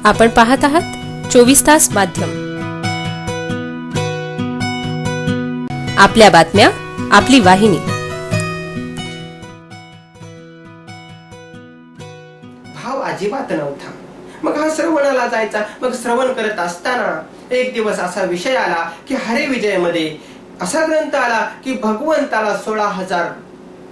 आपण पाहत आहात 24 तास माध्यम. आपल्या बातम्या, आपली वाहिनी. भाव अजिबात नव्हता. मग हा श्रवणाला जायचा. मग श्रवण करत असताना एक दिवस असा विषय आला की हरे विजय मध्ये असा ग्रंथ आला की भगवंताला 16,000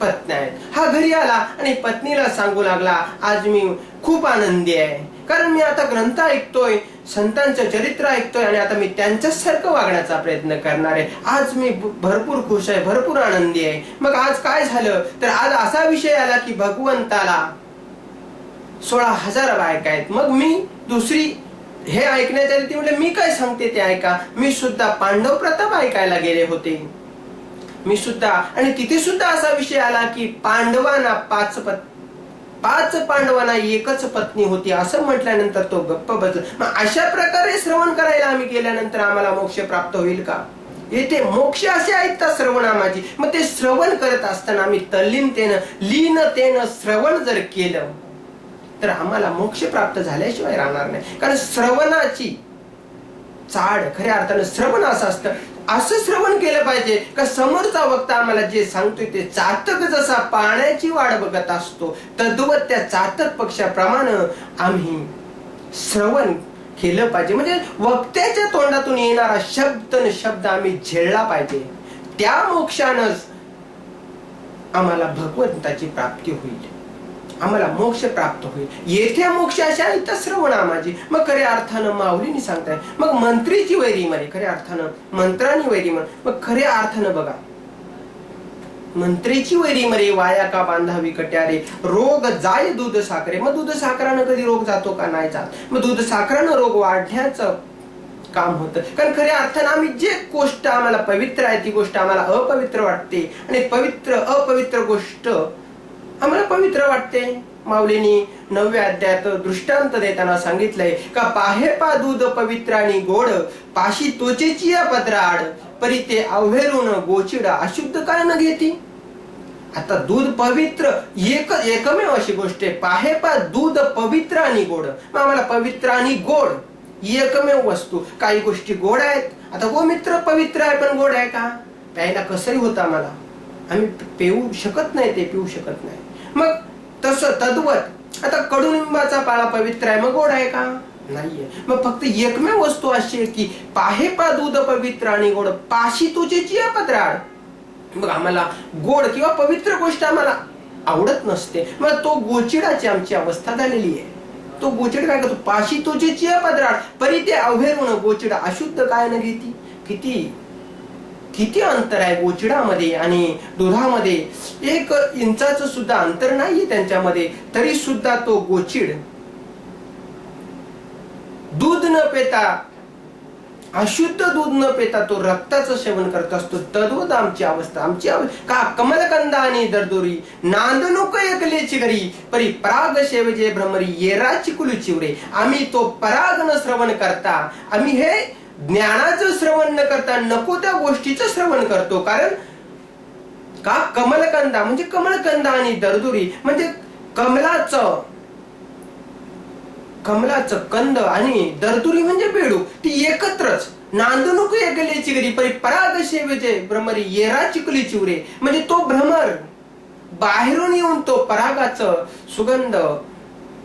पत्न्या आहेत. हा घरी आला आणि पत्नीला सांगू लागला, आज मी खूप आनंदी आहे, कारण मी आता ग्रंथ ऐकतोय, संतांचं चरित्र ऐकतोय आणि आता मी त्यांच्यासारखं वागण्याचा प्रयत्न करणार आहे. आज मी भरपूर खुश आहे, भरपूर आनंदी आहे. मग आज काय झालं तर आज असा विषय आला की भगवंताला 16,000 बायका आहेत. मग मी दुसरी हे ऐकण्याच्या आधी म्हटलं, मी काय सांगते ते ऐका. मी सुद्धा पांडव प्रताप ऐकायला गेले होते. मी सुद्धा, आणि तिथे सुद्धा असा विषय आला की पांडवांना 5 पांडवांना एकच पत्नी होती असं म्हटल्यानंतर तो गप्प बसला. मग अशा प्रकारे श्रवण करायला आम्ही गेल्यानंतर आम्हाला मोक्ष प्राप्त होईल का? येथे मोक्ष असे ऐकतात श्रवणामाची. मग ते श्रवण करत असताना आम्ही तल्लीनतेनं लीनतेनं श्रवण जर केलं तर आम्हाला मोक्ष प्राप्त झाल्याशिवाय राहणार नाही. कारण श्रवणाची चाड खऱ्या अर्थानं श्रवण असं असतं. असं श्रवण केलं पाहिजे का समोरचा वक्ता आम्हाला जे सांगतोय ते चातक जसा पाण्याची वाट बघत असतो तद्वत त्या चातक पक्षाप्रमाणे आम्ही श्रवण केलं पाहिजे. म्हणजे वक्त्याच्या तोंडातून येणारा शब्द न शब्द आम्ही झेलला पाहिजे. त्या मोक्षानंच आम्हाला भगवंताची प्राप्ती होईल, आम्हाला मोक्ष प्राप्त होईल. येथे मोक्ष अशा इथं श्रवणा माझी. मग खऱ्या अर्थानं माऊलींनी सांगताय मग मंत्रीची वैरी म्हणे, खऱ्या अर्थानं मंत्रांनी वैरी म्हण. मग खऱ्या अर्थानं बघा, मंत्रीची वैरी मरे वाया का बांधावी कट्यारे, रोग जाय दूध साखरे. मग दूध साखरानं कधी रोग जातो का? नाही जात. मग दूध साखरानं रोग वाढण्याचं काम होतं. कारण खऱ्या अर्थानं आम्ही जे गोष्ट आम्हाला पवित्र आहे ती गोष्ट आम्हाला अपवित्र वाटते आणि अपवित्र गोष्ट आम्हाला पवित्र वाटते. माऊलींनी 9व्या अध्यायात दृष्टांत देताना सांगितलंय का पाहे पा दूध पवित्र आणि गोड, पाशी त्वचेची पदराड, परी ते अवहेरून गोचिड अशुद्ध काय न घेती. आता दूध पवित्र एकमेव अशी गोष्ट आहे. पाहे पा दूध पवित्र आणि गोड. मग आम्हाला पवित्र आणि गोड एकमेव वस्तू. काही गोष्टी गोड आहेत. आता गोमित्र पवित्र आहे पण गोड आहे का? प्यायला कसंही होतं आम्हाला, आम्ही पिऊ शकत नाही, ते पिऊ शकत नाही. मग तसं तद्वत आता कडुलिंबाचा पाला पवित्र आहे, मग गोड आहे का? नाहीये. मग फक्त एकमेव वस्तू अशी आहे की पाहे पा दूध पवित्र आणि गोड, पाशी त्वचेची पदराड. मग आम्हाला गोड किंवा पवित्र गोष्ट आम्हाला आवडत नसते. मग तो गोचिडाची आमची अवस्था झालेली आहे. तो गोचिड काय करतो? पाशी त्वचेची पदराड, परी ते अवहेरून गोचिड अशुद्ध काय न घेती. किती अंतर आहे गोचिडामध्ये आणि दुधामध्ये. 1 इंचाचं सुद्धा अंतर नाहीये त्यांच्यामध्ये. तरी सुद्धा तो गोचिड दूध न पिता, अशुद्ध दूध न पिता तो रक्ताचं सेवन करत असतो. तद्वत आमची अवस्था. का कमलकंदा आणि दरदोरी, नांदनुक एकलेची घरी, परी पराग शेवजे भ्रमरी, येराची कुलू चिवरे. आम्ही तो पराग न श्रवण करता, आम्ही हे ज्ञानाचं श्रवण न करता नको त्या गोष्टीचं श्रवण करतो. कारण का कमलकंदा म्हणजे कमलकंदा आणि दरदुरी म्हणजे कमलाचं कंद आणि दरदुरी म्हणजे बेडू, ती एकत्रच. नांदनुक एकलेची घरी, परी पराग शेवजे भ्रमरी, येरा चिकली चिवरे. म्हणजे तो भ्रमर बाहेरून येऊन तो परागाचं सुगंध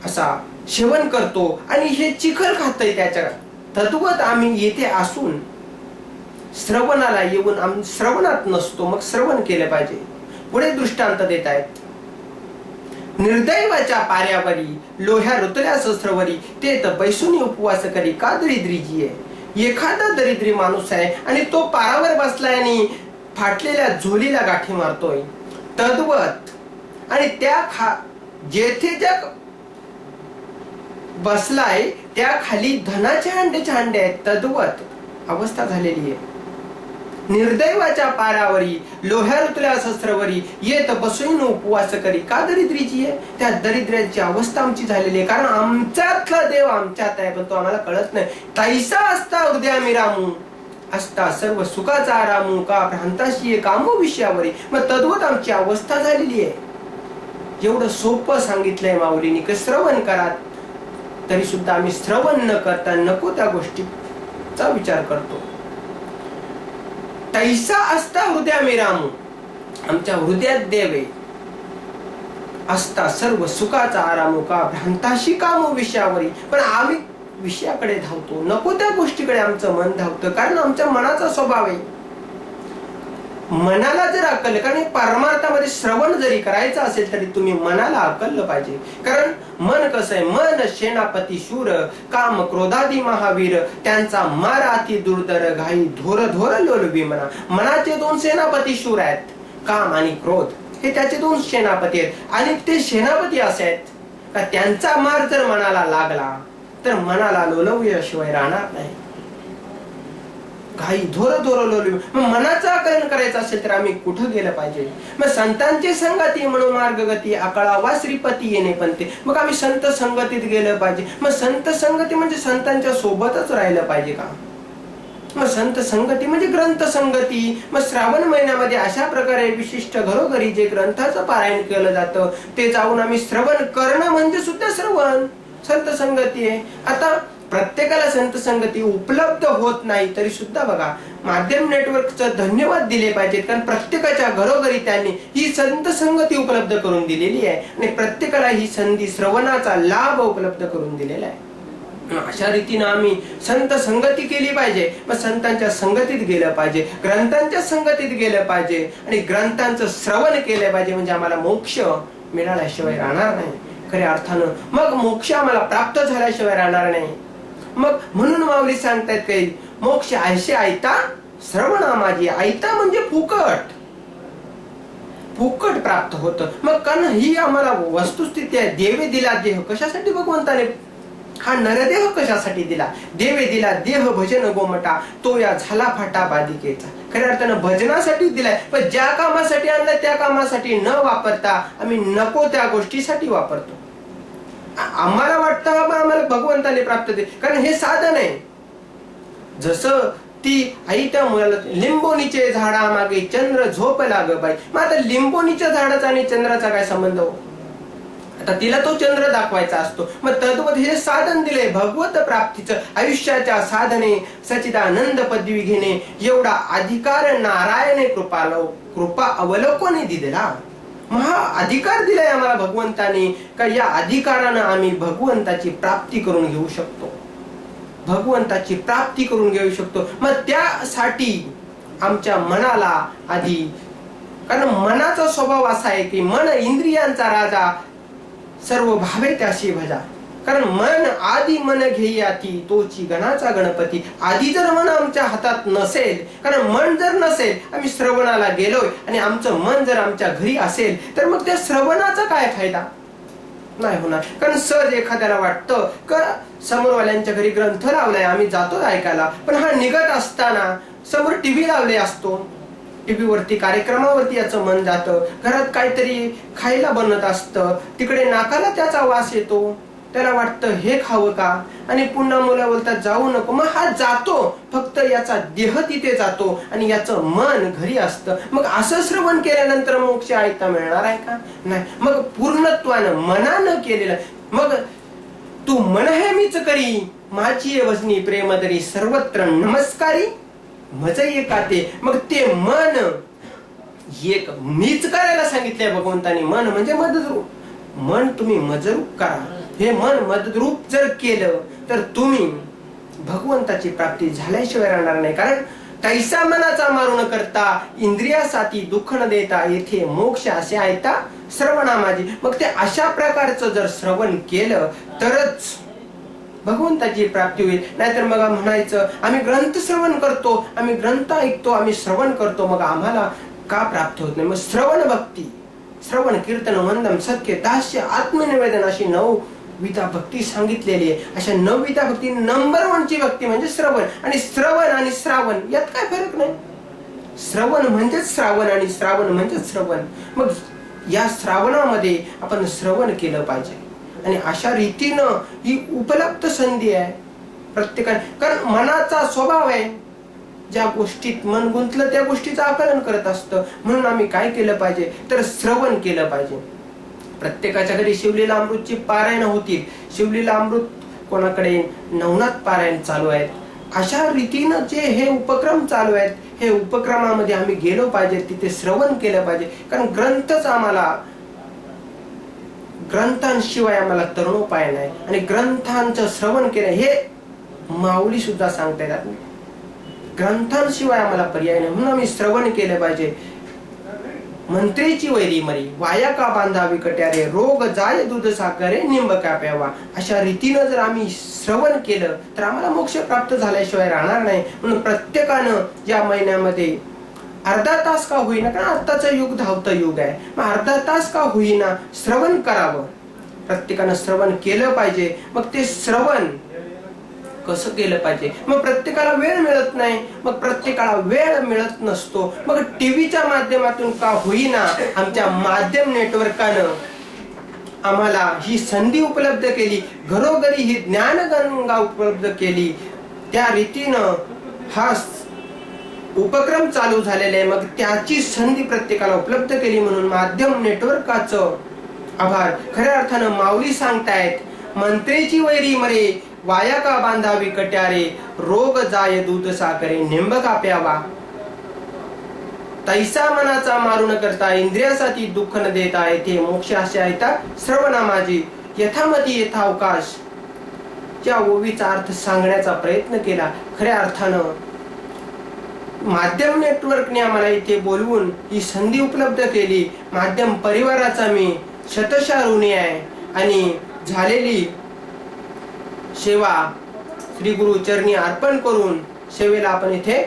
असा सेवन करतो आणि हे चिखल खातय त्याच्या. तद्वत आम्ही येथे असून श्रवणाला येऊन आम्ही श्रवणात नसतो. मग श्रवण केलं पाहिजे. पुढे दृष्टांत देत आहेत. निर्दैवाच्या पाऱ्यावरी, लोह्या ऋतल्या सहस्रवरी, ते तर बैसूनी उपवास करी का दरिद्रीजी आहे. एखादा दरिद्री माणूस आहे आणि तो पारावर बसलाय आणि फाटलेल्या झोलीला गाठी मारतोय. तद्वत आणि जेथे ज्या बसलाय त्या खाली धनाचे हांडे आहेत. तद्वत अवस्था झालेली आहे. निर्दैवाच्या पारावरी, लोह्या ऋतल्या सहस्रवरी, येत बसून उपवास करी का दरिद्रीची आहे. त्या दरिद्र्याची अवस्था आमची झालेली आहे. कारण आमच्यातला देव आमच्यात आहे पण तो आम्हाला कळत नाही. तैसा असता हृदया मी रामू, असता सर्व सुखाचा रामू, का भ्रांताशी कामो विषयावरी. मग तद्वत आमची अवस्था झालेली आहे. एवढं सोपं सांगितलंय माऊलींनी की श्रवण करा. तरी सुद्धा आम्ही श्रवण न करता नको त्या गोष्टीचा विचार करतो. तैसा असता हृदया मी रामू, आमच्या हृदयात देवे असता सर्व सुखाचा आरामो का भ्रांताशी कामो विषयावरी. पण आम्ही विषयाकडे धावतो, नको त्या गोष्टीकडे आमचं मन धावतं, कारण आमच्या मनाचा स्वभाव आहे. मनाला जर अक्कल, कारण परमार्थामध्ये श्रवण जरी करायचं असेल तरी तुम्ही मनाला अक्कललं पाहिजे. कारण मन कसं आहे, मन सेनापती शूर, काम क्रोधादी महावीर, त्यांचा मार अति दुर्धर, घाई धोर धोर लोलवी मना. मनाचे दोन सेनापती शूर आहेत, काम आणि क्रोध, हे त्याचे दोन सेनापती आहेत. आणि ते सेनापती असे आहेत का त्यांचा मार जर मनाला लागला तर मनाला लोलवल्याशिवाय राहणार नाही. घाई धोर धोर लोलवी. मग मनाचं आकलन करायचं असेल तर आम्ही कुठं गेलं पाहिजे? मग संतांची संगती म्हणून मार्गगती, आकळा वा श्रीपती येणे पंते. मग आम्ही संत संगतीत गेलं पाहिजे. मग संत संगती म्हणजे संतांच्या सोबतच राहिलं पाहिजे का? मग संत संगती म्हणजे ग्रंथ संगती. मग श्रावण महिन्यामध्ये अशा प्रकारे विशिष्ट घरोघरी जे ग्रंथाचं पारायण केलं जातं ते जाऊन आम्ही श्रवण करणं म्हणजे सुद्धा श्रवण संत संगती आहे. आता प्रत्येकाला संत संगती उपलब्ध होत नाही तरी सुद्धा बघा, माध्यम नेटवर्कचं धन्यवाद दिले पाहिजेत, कारण प्रत्येकाच्या घरोघरी त्यांनी ही संत संगती उपलब्ध करून दिलेली आहे आणि प्रत्येकाला ही संधी श्रवणाचा लाभ उपलब्ध करून दिलेला आहे. अशा रीतीने आम्ही संत संगती केली पाहिजे. मग संतांच्या संगतीत गेलं पाहिजे, ग्रंथांच्या संगतीत गेलं पाहिजे आणि ग्रंथांचं श्रवण केलं पाहिजे, म्हणजे आम्हाला मोक्ष मिळाल्याशिवाय राहणार नाही खऱ्या अर्थानं. मग मोक्ष आम्हाला प्राप्त झाल्याशिवाय राहणार नाही. मग म्हणून माऊली सांगतायत काही, मोक्ष ऐशे ऐता श्रवणा माझी. ऐता म्हणजे फुकट, फुकट प्राप्त होतं. मग कारण ही आम्हाला वस्तुस्थिती आहे. देवे दिला देह, कशासाठी भगवंताने हा नरदेह कशासाठी दिला? देवे दिला देह भजन गोमटा, तो या झाला फाटा बाधिकेचा. खऱ्या अर्थानं भजनासाठी दिलाय, पण ज्या कामासाठी आणलाय त्या कामासाठी न वापरता आम्ही नको त्या गोष्टीसाठी वापरतो. आम्हाला वाटतं बाबा आम्हाला भगवंताने प्राप्त दे, कारण हे साधन आहे. जसं ती आई त्या मुलाला लिंबोनीचे झाडा मागे चंद्र झोप लाग बाई. मग आता लिंबोनीच्या झाडाचा आणि चंद्राचा काय संबंध हो? आता तिला तो चंद्र दाखवायचा असतो. मग तद्वत हे साधन दिले भगवत प्राप्तीचं. आयुष्याच्या साधने सचिदानंद पदवी घेणे एवढा अधिकार नारायणे कृपा अवलोकने दिलेला. महा अधिकार दिलाय आम्हाला भगवंताने, का या अधिकारानं आम्ही भगवंताची प्राप्ती करून घेऊ शकतो, भगवंताची प्राप्ती करून घेऊ शकतो. मग त्यासाठी आमच्या मनाला आधी, कारण मनाचा स्वभाव असा आहे की मन इंद्रियांचा राजा, सर्व भावे त्याशी भजा. कारण मन आधी मन घेई आती, तोची गणाचा गणपती. आधी जर मन आमच्या हातात नसेल, कारण मन जर नसेल, आम्ही श्रवणाला गेलोय आणि आमचं मन जर आमच्या घरी असेल तर मग त्या श्रवणाचा काय फायदा? नाही होणार. कारण सहज एखाद्याला वाटतं का समोरवाल्यांच्या घरी ग्रंथ लावलाय, आम्ही जातो ऐकायला, पण हा निघत असताना समोर टीव्ही लावले असतो, टीव्हीवरती कार्यक्रमावरती याचं मन जातं. घरात काहीतरी खायला बनत असतं, तिकडे नाकाला त्याचा वास येतो, त्याला वाटतं हे खावं का, आणि पुन्हा मुलं बोलतात जाऊ नको. मग हा जातो, फक्त याचा देह तिथे जातो आणि याचं मन घरी असतं. मग असं श्रवण केल्यानंतर मोक्ष ऐकता मिळणार आहे का? नाही. मग पूर्णत्वानं मनानं केलेलं. मग तू मन हे मीच करी, माझी वजनी प्रेम तरी सर्वत्र नमस्कारी मज एकाते. मग ते मन एक मीच करायला सांगितलंय भगवंतानी. मन म्हणजे मदरूप. मन तुम्ही मजरूप करा. हे मन मदरूप जर केलं तर तुम्ही भगवंताची प्राप्ती झाल्याशिवाय राहणार नाही. कारण तैसा मनाचा मारू न करता, इंद्रियासाठी दुःख न देता, येथे मोक्ष असे ऐता श्रवणा माझी. मग ते अशा प्रकारचं जर श्रवण केलं तरच भगवंताची प्राप्ती होईल. नाहीतर मग म्हणायचं आम्ही ग्रंथ श्रवण करतो, आम्ही ग्रंथ ऐकतो, आम्ही श्रवण करतो, मग आम्हाला का प्राप्त होत नाही? मग श्रवण भक्ती, श्रवण कीर्तन वंदन सत्य दास्य आत्मनिवेदन अशी 9 विधा भक्ती सांगितलेली आहे. अशा 9 विधा भक्ती नंबर 1 ची भक्ती म्हणजे श्रवण. आणि श्रवण आणि श्रावण यात काय फरक नाही. श्रवण म्हणजेच श्रावण आणि श्रावण म्हणजेच श्रवण. मग या श्रावणामध्ये आपण श्रवण केलं पाहिजे आणि अशा रीतीनं ही उपलब्ध संधी आहे प्रत्येकाने. कारण मनाचा स्वभाव आहे, ज्या गोष्टीत मन गुंतलं त्या गोष्टीचं आकलन करत असतं. म्हणून आम्ही काय केलं पाहिजे तर श्रवण केलं पाहिजे. प्रत्येकाच्या घरी शिवलीला अमृतची पारायण होतील. शिवलीला अमृत कोणाकडे नवनाथ पारायण चालू आहेत. अशा रीतीनं जे हे उपक्रम चालू आहेत, हे उपक्रमामध्ये आम्ही गेलो पाहिजे, तिथे श्रवण केलं पाहिजे. कारण ग्रंथांशिवाय आम्हाला तरुणोपाय नाही. आणि ग्रंथांचं श्रवण केलं हे माऊली सुद्धा सांगतात, ग्रंथांशिवाय आम्हाला पर्याय नाही, म्हणून आम्ही श्रवण केलं पाहिजे. मंत्रेची वैरी मरी, वाया का बांधावी कट्यारे, रोग जाय दूध साखरे, निंब का प्यावा. अशा रीतीनं जर आम्ही श्रवण केलं तर आम्हाला मोक्ष प्राप्त झाल्याशिवाय राहणार नाही. म्हणून प्रत्येकानं या महिन्यामध्ये अर्धा तास का होईना, कारण आत्ताचं युग धावतं युग आहे, मग अर्धा तास का होईना श्रवण करावं. प्रत्येकानं श्रवण केलं पाहिजे. मग ते श्रवण कसं केलं पाहिजे? मग प्रत्येकाला वेळ मिळत नाही, मग प्रत्येकाला वेळ मिळत नसतो. मग टीव्हीच्या माध्यमातून का होईना आमच्या माध्यम नेटवर्कानं आम्हाला ही संधी उपलब्ध केली, घरोघरी ही ज्ञानगंगा उपलब्ध केली. त्या रीतीनं हा उपक्रम चालू झालेला आहे. मग त्याची संधी प्रत्येकाला उपलब्ध केली, म्हणून माध्यम नेटवर्काचं आभार. खऱ्या अर्थानं माऊली सांगतायत, मंत्रेची वैरी मरे, वाया का बांधावी कट्यारे, रोग जाय दूध साखरे, निंब का प्यावा. तैसा मनाचा मारू न करता, इंद्रियासाठी दुःख न देता, येथे मोक्ष असे ऐता श्रवणा माझी, यथामती यथावकाश. या ओवीचा अर्थ सांगण्याचा प्रयत्न केला. खऱ्या अर्थानं माध्यम नेटवर्कने आम्हाला इथे बोलवून ही संधी उपलब्ध केली. माध्यम परिवाराचा मी शतशः ऋणी आहे. आणि झालेली सेवा श्री गुरु चरणी अर्पण करून सेवेला आपण इथे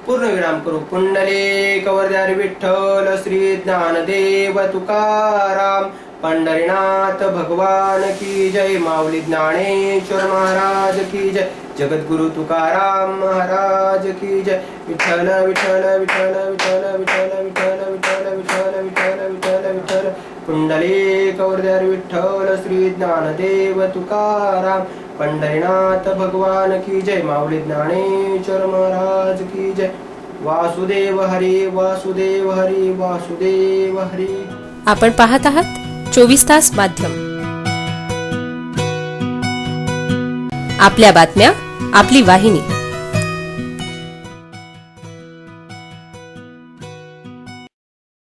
पूर्णविराम करू. पुंडलिक वरदारी विठ्ठल श्री ज्ञानदेव तुकाराम, पंढरीनाथ भगवान की जय. माऊली ज्ञानेश्वर महाराज की जय. जगद्गुरु तुकाराम महाराज की जय. विठ्ठल विठ्ठल विठ्ठल विठ्ठल विठ्ठल विठ्ठल विठ्ठल विठ्ठल विठ्ठल विठ्ठल विठ्ठल. पुंडलिक वरदारी विठ्ठल श्री ज्ञानदेव तुकाराम, पंढरीनाथ भगवान की जय. माऊली ज्ञानेश्वर महाराज की जय. वासुदेव हरी वासुदेव हरी वासुदेव हरी. आपण पाहत आहात 24 तास माध्यम. आपल्या बातम्या, आपली वाहिनी.